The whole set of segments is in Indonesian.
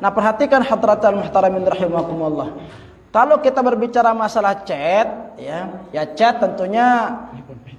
Nah, perhatikan hadratal muhtaramin rahimakumullah. Kalau kita berbicara masalah chat, ya chat tentunya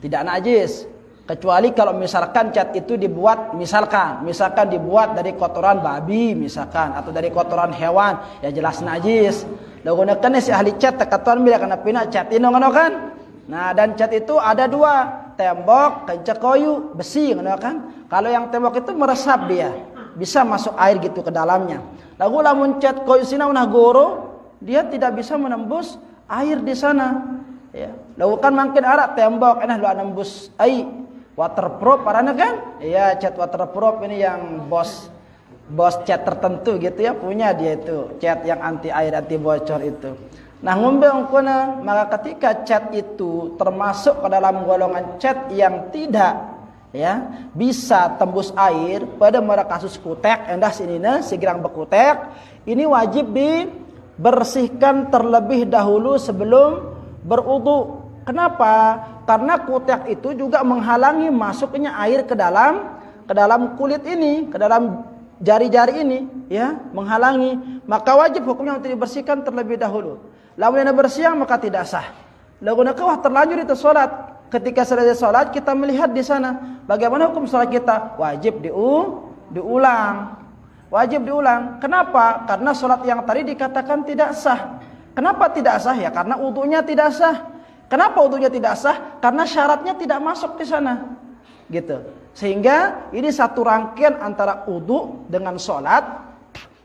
tidak najis. Kecuali kalau misalkan chat itu dibuat, misalkan dibuat dari kotoran babi misalkan, atau dari kotoran hewan, ya jelas najis. Lalu gunakan si ahli chat tekatuan bila kena pina chat ini ngono kan. Nah, dan cat itu ada dua, tembok, kaca kayu, besi, kan? Kalau yang tembok itu meresap dia, bisa masuk air gitu ke dalamnya. Lalu lamun cat kayu sina unah goro, dia tidak bisa menembus air di sana. Ya, lalu kan makin arah tembok, enak lu nembus air, waterproof, parana kan? Iya, cat waterproof ini yang bos cat tertentu gitu ya, punya dia itu cat yang anti air, anti bocor itu. Nah, ngombe ongkona, maka ketika cat itu termasuk ke dalam golongan cat yang tidak bisa tembus air pada mereka kasus kutek, endah sinina segirang bekutek, ini wajib dibersihkan terlebih dahulu sebelum berwudu. Kenapa? Karena kutek itu juga menghalangi masuknya air ke dalam kulit ini, ke dalam jari-jari ini, ya, menghalangi. Maka wajib hukumnya untuk dibersihkan terlebih dahulu. Lamun yang bersih maka tidak sah. Lalu nak terlanjur itu solat. Ketika selesai solat kita melihat di sana bagaimana hukum solat kita, wajib diulang. Wajib diulang. Kenapa? Karena solat yang tadi dikatakan tidak sah. Kenapa tidak sah? Ya karena wudunya tidak sah. Kenapa wudunya tidak sah? Karena syaratnya tidak masuk di sana. Gitu. Sehingga ini satu rangkaian antara wudu dengan solat.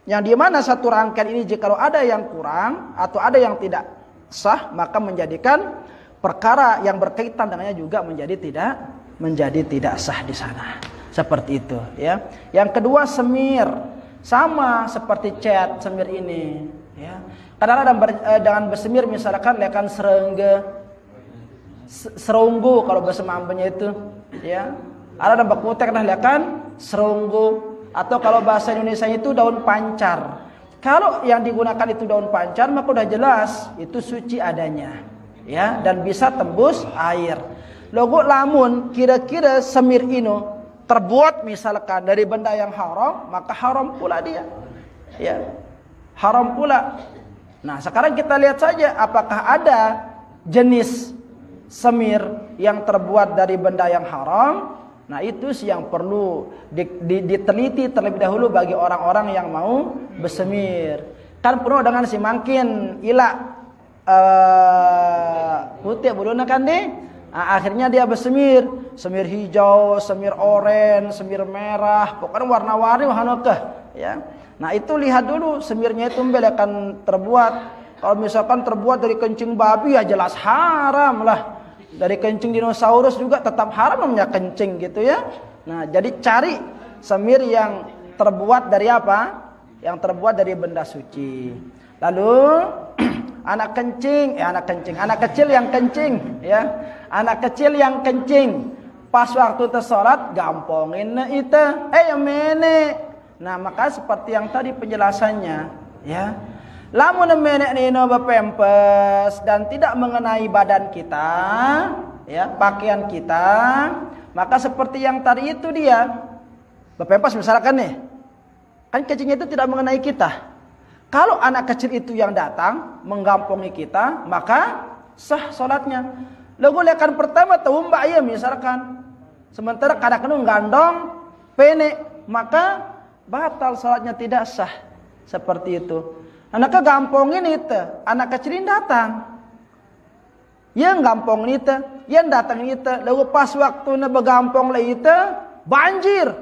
Yang dimana satu rangkaian ini jika ada yang kurang atau ada yang tidak sah, maka menjadikan perkara yang berkaitan dengannya juga menjadi tidak sah di sana. Seperti itu, ya. Yang kedua semir, sama seperti cat semir ini, ya. Kadang-kadang dengan bersemir misalkan lekan serunggu kalau bahasa Mampenya itu, ya. Ada bakutek nah lekan serunggu. Atau kalau bahasa Indonesia itu daun pancar. Kalau yang digunakan itu daun pancar, maka udah jelas itu suci adanya, ya, dan bisa tembus air. Logo lamun kira-kira semir ino terbuat misalkan dari benda yang haram, maka haram pula dia, ya, haram pula. Nah, sekarang kita lihat saja apakah ada jenis semir yang terbuat dari benda yang haram. Nah, itu sih yang perlu diteliti terlebih dahulu bagi orang-orang yang mau bersemir. Kan penuh dengan si makin ila putih buluna kan deh. Nah, akhirnya dia bersemir, semir hijau, semir oranye, semir merah, pokoknya warna-warni wahanokah, ya. Nah, itu lihat dulu semirnya itu akan terbuat. Kalau misalkan terbuat dari kencing babi ya jelas haram lah. Dari kencing dinosaurus juga tetap haram namanya kencing gitu ya. Nah, jadi cari semir yang terbuat dari apa? Yang terbuat dari benda suci. Lalu anak kecil yang kencing, ya. Anak kecil yang kencing pas waktu tersolat gampongin itu, mene. Nah, maka seperti yang tadi penjelasannya, ya. Lamun menek nino bepempes dan tidak mengenai badan kita, ya, pakaian kita, maka seperti yang tadi itu dia bepempes misalkan nih, kan kencingnya itu tidak mengenai kita. Kalau anak kecil itu yang datang menggampongi kita, maka sah solatnya. Lalu lekan pertama tahu mbak ya misalkan, sementara kadang-kadang gandong pene, maka batal solatnya tidak sah. Seperti itu. Anak gampongin itu, anak kecilin datang. Yang gampongin itu, yang datang itu, lalu pas waktunya begampong lah itu, banjir.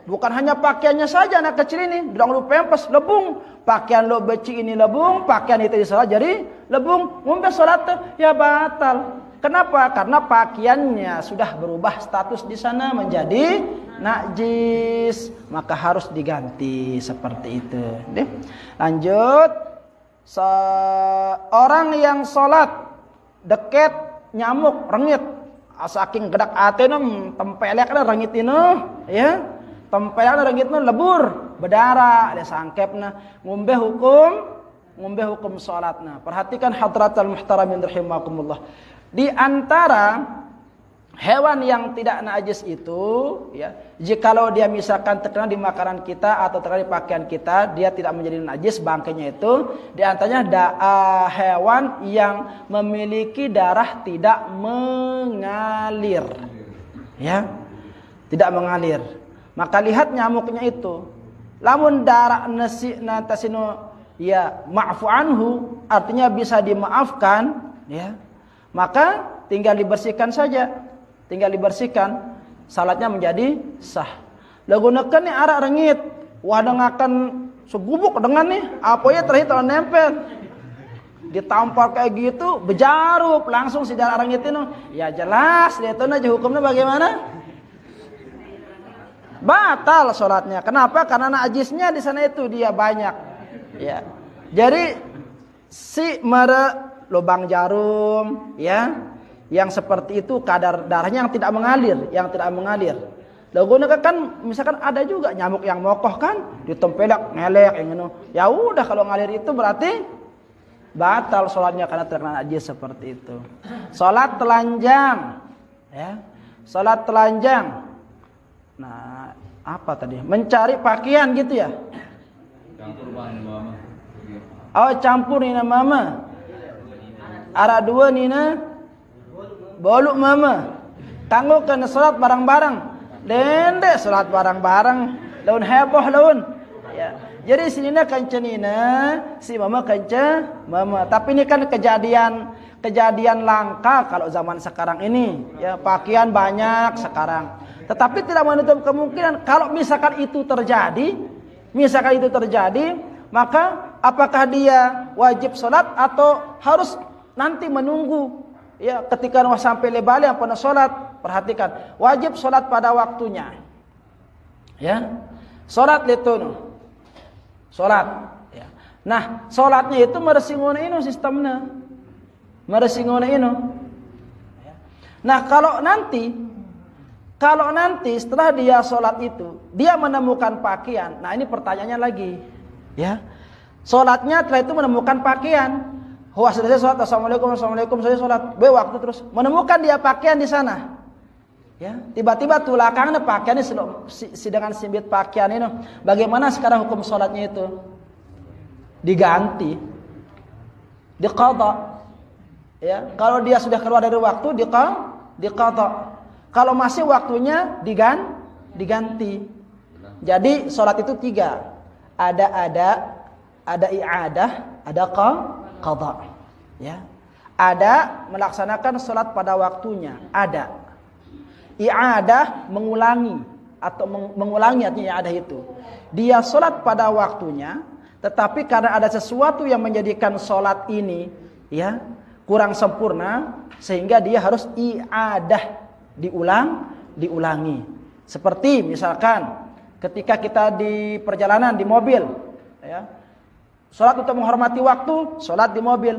Bukan hanya pakaiannya saja anak kecil ini, bilang lu pempes, lebung. Pakaian lo beci ini lebung, pakaian itu disalah jadi lebung. Ngombe sholat tuh, ya batal. Kenapa? Karena pakaiannya sudah berubah status di sana menjadi najis, maka harus diganti seperti itu. Deh. Lanjut, seorang yang sholat deket nyamuk rengit, saking gedak atenem tempelekna rengit ini, ya, tempelekna rengit ini lebur, berdarah, ada sangkepna, ngombe hukum sholatna. Perhatikan hadratal muhtaramin rahimakumullah. Di antara hewan yang tidak najis itu, ya, jikalau dia misalkan terkena di makanan kita atau terkena di pakaian kita, dia tidak menjadi najis bangkainya itu. Di antaranya hewan yang memiliki darah tidak mengalir, ya, tidak mengalir. Maka lihat nyamuknya itu, lamun darah nasi natasino, ya, ma'fu anhu, artinya bisa dimaafkan, ya, maka tinggal dibersihkan saja. Tinggal dibersihkan, salatnya menjadi sah. Lagunakan nih arak rengit, wah dengakan segubuk dengan nih, apa ya terhitung nempel, ditampar kayak gitu, bejarup langsung si darah rengit itu, ya jelas dia itu aja hukumnya bagaimana? Batal salatnya. Kenapa? Karena najisnya di sana itu dia banyak. Ya, jadi si lubang jarum, ya. Yang seperti itu kadar darahnya yang tidak mengalir, Lagu kan misalkan ada juga nyamuk yang mokoh kan, ditempelak, ngelek, yang itu. Ya udah kalau ngalir itu berarti batal sholatnya karena terkena najis seperti itu. Sholat telanjang, ya, sholat telanjang. Nah, apa tadi? Mencari pakaian gitu ya? Oh, campur nina mama. Ara dua nina. Boluk mama, tangguh kena salat bareng-bareng, dendek salat bareng-bareng, laun heboh laun. Ya, jadi sini kencenina, si mama kence mama. Tapi ini kan kejadian langka kalau zaman sekarang ini. Ya, pakaian banyak sekarang. Tetapi tidak menutup kemungkinan kalau misalkan itu terjadi, maka apakah dia wajib salat atau harus nanti menunggu? Ya, ketika sampai lebali yang pernah sholat, perhatikan, wajib sholat pada waktunya. Ya, sholat itu, sholat. Ya. Nah, sholatnya itu meresinguna inu sistemnya, meresinguna inu. Ya. Nah, kalau nanti setelah dia sholat itu, dia menemukan pakaian. Nah, ini pertanyaannya lagi, ya, sholatnya setelah itu menemukan pakaian. Wah, selesai sholat, assalamualaikum, saya sholat. Waktu terus menemukan dia pakaian di sana. Ya, tiba-tiba tulakangnya pakaiannya dengan simbit pakaian ini. Bagaimana sekarang hukum sholatnya itu? Diganti, diqadha. Ya, kalau dia sudah keluar dari waktu, diqadha. Kalau masih waktunya diganti. Jadi sholat itu 3. Ada i'adah, ada qadha, ya. Ada melaksanakan salat pada waktunya, ada i'adah mengulangi atau mengulangi artinya i'adah itu. Dia salat pada waktunya, tetapi karena ada sesuatu yang menjadikan salat ini, ya, kurang sempurna sehingga dia harus i'adah, diulangi. Seperti misalkan ketika kita di perjalanan di mobil, ya. Salat untuk menghormati waktu, salat di mobil.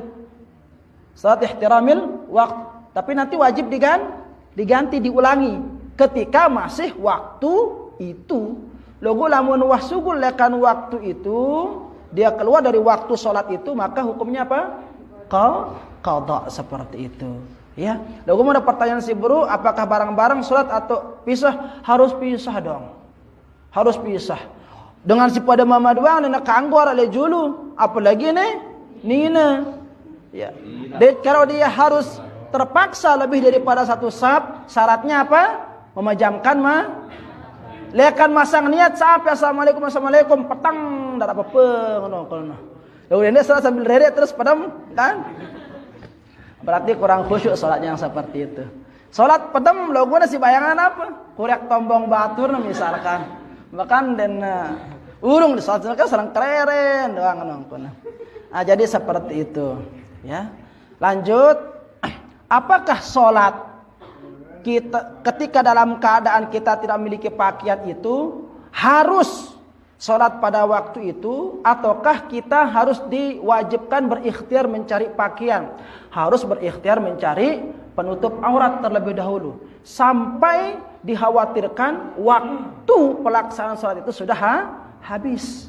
Salat ihtiramil waktu. Tapi nanti wajib diganti, diulangi. Ketika masih waktu itu. Logo lamun wasugul lekan waktu itu, dia keluar dari waktu salat itu, maka hukumnya apa? Qadha, seperti itu. Ya. Logo ada pertanyaan si bro, apakah bareng-bareng salat atau pisah? Harus pisah dong. Harus pisah. Dengan si pada mama doang nina kanggor ale julu, apalagi nina. Ya. Kalau dia harus terpaksa lebih daripada satu saf, syaratnya apa? Memejamkan lekan masang niat sampai assalamualaikum petang ndak apa-apa ngono. Lalu dia salat sambil reret terus padam kan? Berarti kurang khusyuk salatnya yang seperti itu. Salat padam logona si bayangan apa? Kurek tombong batur misalkan. Bahkan dan urung di salat kan serang kereren doang nongkon. Ah, jadi seperti itu, ya. Lanjut, apakah salat kita ketika dalam keadaan kita tidak memiliki pakaian itu harus salat pada waktu itu, ataukah kita harus diwajibkan berikhtiar mencari pakaian? Harus berikhtiar mencari penutup aurat terlebih dahulu sampai dikhawatirkan waktu pelaksanaan salat itu sudah habis.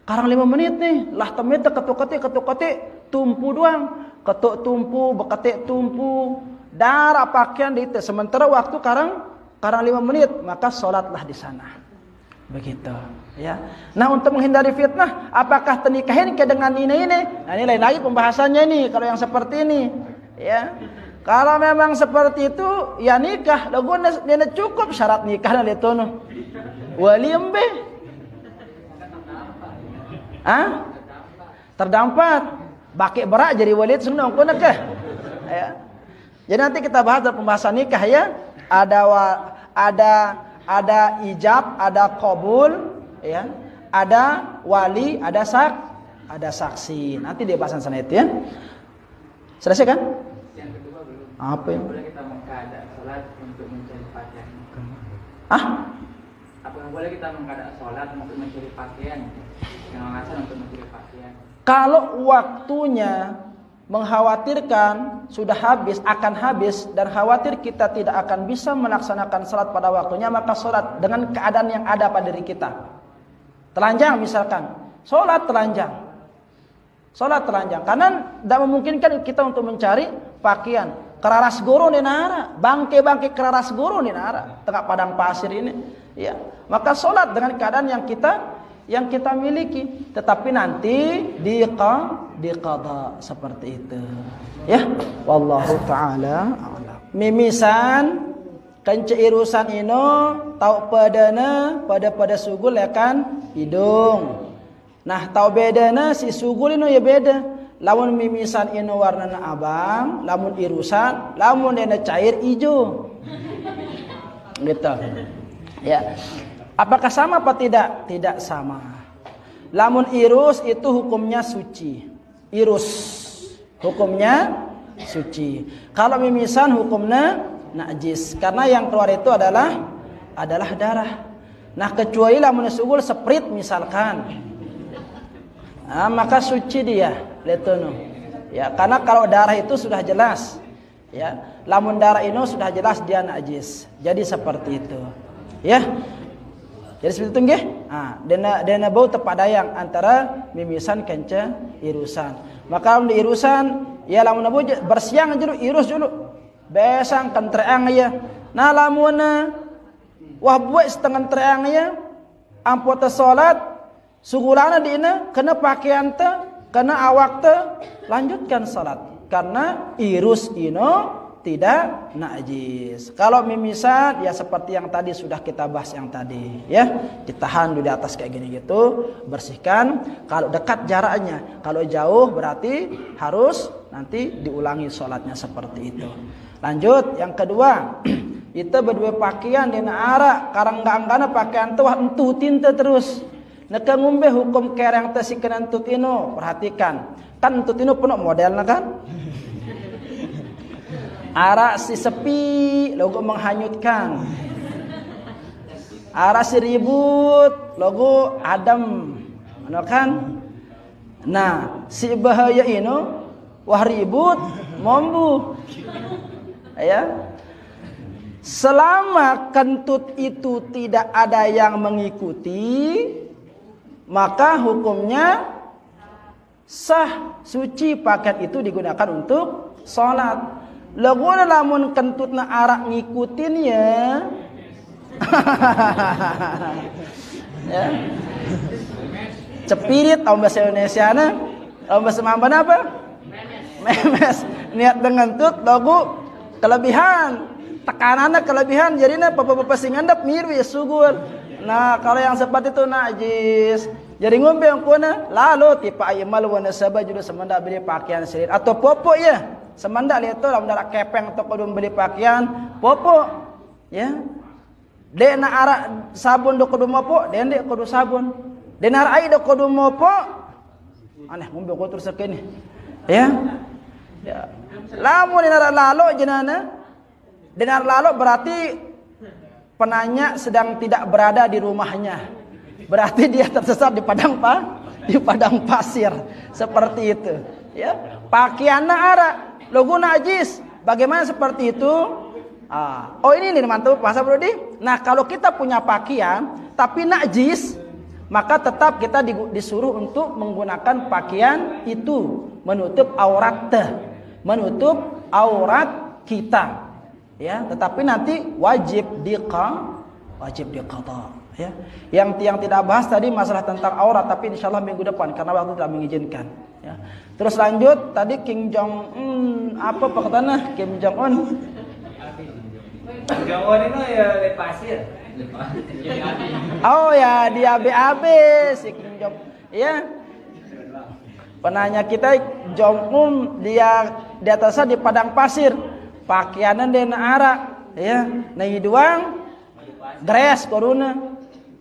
Karang 5 menit nih, lah temete ketuk-ketik tumpu doang. Ketuk tumpu, beketik tumpu, darah pakaian di itu. Sementara waktu karang 5 menit, maka sholatlah di sana. Begitu, ya. Nah, untuk menghindari fitnah, apakah tenikahin ke dengan ini? Nah, ini lain lagi pembahasannya ini. Kalau yang seperti ini, ya. Kalau memang seperti itu, ya nikah. Lagu dia cukup syarat nikah dan itu no. Wali embe. Ah? Terdampar. Baki berak jadi wali senang kuna ke? Ya. Jadi nanti kita bahas dalam pembahasan nikah ya. Ada ijab, ada qabul, ya. Ada wali, ada saksi. Nanti di bahasan sana itu ya. Selesai kan? Yang kedua belum. Apa yang? Boleh kita mengkadak sholat untuk mencari pakaian? Ah? Apa yang boleh kita mengkadak sholat untuk mencari pakaian? Yang alasan untuk mencari pakaian. Kalau waktunya mengkhawatirkan sudah habis, akan habis, dan khawatir kita tidak akan bisa melaksanakan salat pada waktunya, maka salat dengan keadaan yang ada pada diri kita. Telanjang misalkan, salat telanjang. Salat telanjang karena tidak memungkinkan kita untuk mencari pakaian. Keraras goro di nara, bangke-bangke keraras goro di nara, tengah padang pasir ini, ya. Maka salat dengan keadaan yang kita miliki, tetapi nanti diqada seperti itu. Ya, wallahu taala a'lam. Mimisan kenceirusan ino tau pada sugul ya kan hidung. Nah, tau bedana si sugul ino ya beda. Lamun mimisan ino warnana abang, lamun irusan, lamun dena cair ijo. Gitu. Ya. Apakah sama apa tidak? Tidak sama. Lamun irus itu hukumnya suci. Irus hukumnya suci. Kalau mimisan hukumnya najis. Karena yang keluar itu adalah darah. Nah, kecuali lamun sugul seprit misalkan. Nah, maka suci dia. Letono. Ya, karena kalau darah itu sudah jelas. Ya, lamun darah ini sudah jelas dia najis. Jadi seperti itu. Ya. Jadi seperti itu nggih. Ah, dena bau tepadayang antara mimisan kenca irusan. Maka lamun irusan ya lamun bau bersiang dulu irus dulu. Besang kentreang ya. Nah lamun wah buat setengah treang ya. Ampun salat sugulana dina kena pakaian teh, kena awak teh lanjutkan salat karena irus ino tidak najis. Kalau mimisan ya seperti yang tadi sudah kita bahas yang tadi ya. Ditahan dulu di atas kayak gini gitu, bersihkan. Kalau dekat jaraknya, kalau jauh berarti harus nanti diulangi sholatnya seperti itu. Lanjut yang kedua, itu berdua pakaian dina ara karang-ganggana pakaian tuh entutin terus. Neka ngumbe hukum kereng teh si kenantut ino, perhatikan. Kan entut ino penuh modelnya kan? Ara si sepi logo menghanyutkan. Ara si ribut logo adem. Ano kan? Nah, si bahaya ino wah ribut mombu. Ya. Selama kentut itu tidak ada yang mengikuti, maka hukumnya sah, suci, pakaian itu digunakan untuk sholat. Laguna lamun kentutna arak ngikutin ya. Ya. Cepirit tahu bahasa Indonesia na. Tahu bahasa Mamban apa? Memes. Niat dengan tut lagu kelebihan. Tekanannya kelebihan jadinya bapak-bapak sing ngandap miru ya sugur. Nah, kalau yang seperti itu najis. Jadi ngombe yang kuna lalu tipe aymal wa nasaba juga semanda beli pakaian sirit atau popo ya. Semanda lihat tu lah mendarat kepeng atau kodum beli pakaian popo ya. Dena arak sabun do kodum mopo, dendek kodum sabun. Dena arak air do kodum mopo. Aneh ngombe ko terus sekene. Ya. Ya. Lamun dena lalu jenana. Dena lalu berarti penanya sedang tidak berada di rumahnya. Berarti dia tersesat di padang pasir seperti itu. Ya, pakaiannya arak, logo najis. Bagaimana seperti itu? Oh ini nih mantap bahasa Brodi. Nah kalau kita punya pakaian tapi najis, maka tetap kita disuruh untuk menggunakan pakaian itu menutup aurat kita. Ya, tetapi nanti wajib diqada. Ya. Yang tidak bahas tadi masalah tentang aurat, tapi insyaallah minggu depan karena waktu tidak mengizinkan. Ya. Terus lanjut tadi Kim Jong Un apa perkataan Kim Jong Un? Kim Jong Un itu ya di pasir. Oh ya dia BAB si Kim Jong. Ya. Penanya kita Jong Un dia di atasnya di padang pasir, pakaiannya di arak, ya. Nah doang dress corona.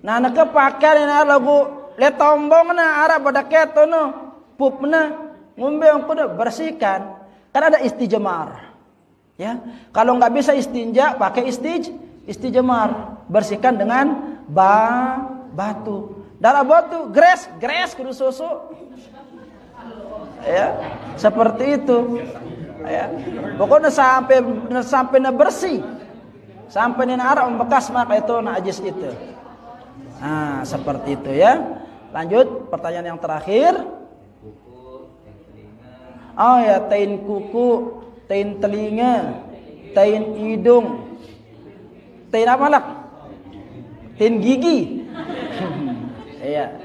Nah nak pakaian na lagu le tombong na arak pada keto no pup na ngombe ang kuda bersihkan. Kan ada istijmar. Ya. Kalau nggak bisa istinja pakai istijmar, bersihkan dengan batu. Darah batu, gres kudu susu. Ya, seperti itu. Ya. Pokoknya sampai na bersih. Sampai na arah membekas maka itu najis itu. Nah, seperti itu ya. Lanjut pertanyaan yang terakhir. Oh ya, tain kuku, tain telinga, tain hidung. Tain apa lah? Tain gigi. Iya.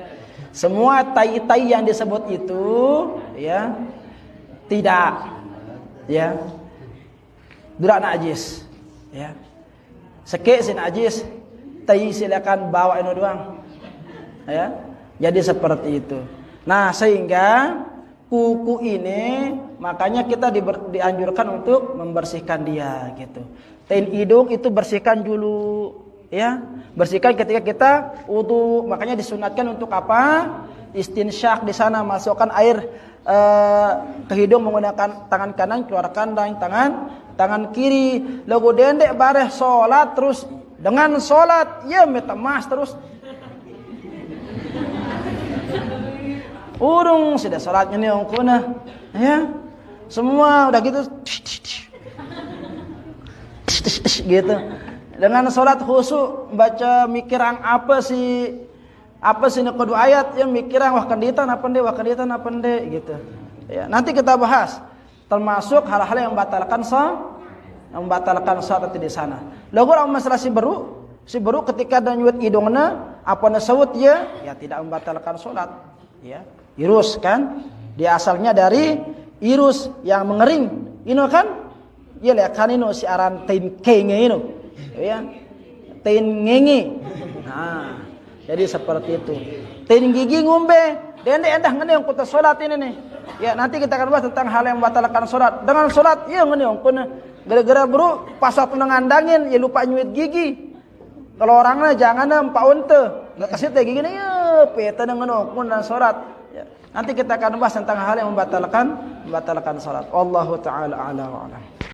Semua tai-tai yang disebut itu ya tidak ya durak najis ya. Sekek si najis, tai silakan bawa ini doang. Ya. Jadi seperti itu. Nah, sehingga kuku ini makanya kita dianjurkan untuk membersihkan dia gitu. Tain hidung itu bersihkan dulu ya, bersihkan ketika kita wudu. Makanya disunatkan untuk apa? Istinsyak di sana, masukkan air ke hidung menggunakan tangan kanan, keluarkan dari tangan kiri. Lagu dendek bareh salat terus dengan salat ya metamas terus. Urung sudah salatnya nih ongkona ya. Semua udah gitu. Gitu. Dengan salat khusyuk baca mikirang apa sih kedua ayat yang mikirang wah kanditan apa ende gitu. Ya, nanti kita bahas termasuk hal-hal yang membatalkan salat di sana. Lagu orang masalah si baru ketika dan nyuit hidungna apa nasawut ya tidak membatalkan salat ya. Irus kan dia asalnya dari irus yang mengering. Ino kan ya lihat kan ino si aran tain kenge ino. Ya, tain ngenge. Nah, jadi seperti itu. Tain gigi ngombe, dendek endah ngene yang kita salat ini nih. Ya, nanti kita akan bahas tentang hal yang membatalkan salat. Dengan salat ya ngene yang kuna gara-gara bro pas waktu ngandangin ya lupa nyuit gigi. Kalau orangnya jangan empat unte, enggak kasih teh gigi nih ya peta dengan kuna salat. Ya, nanti kita akan bahas tentang hal yang membatalkan salat. Wallahu taala a'lam.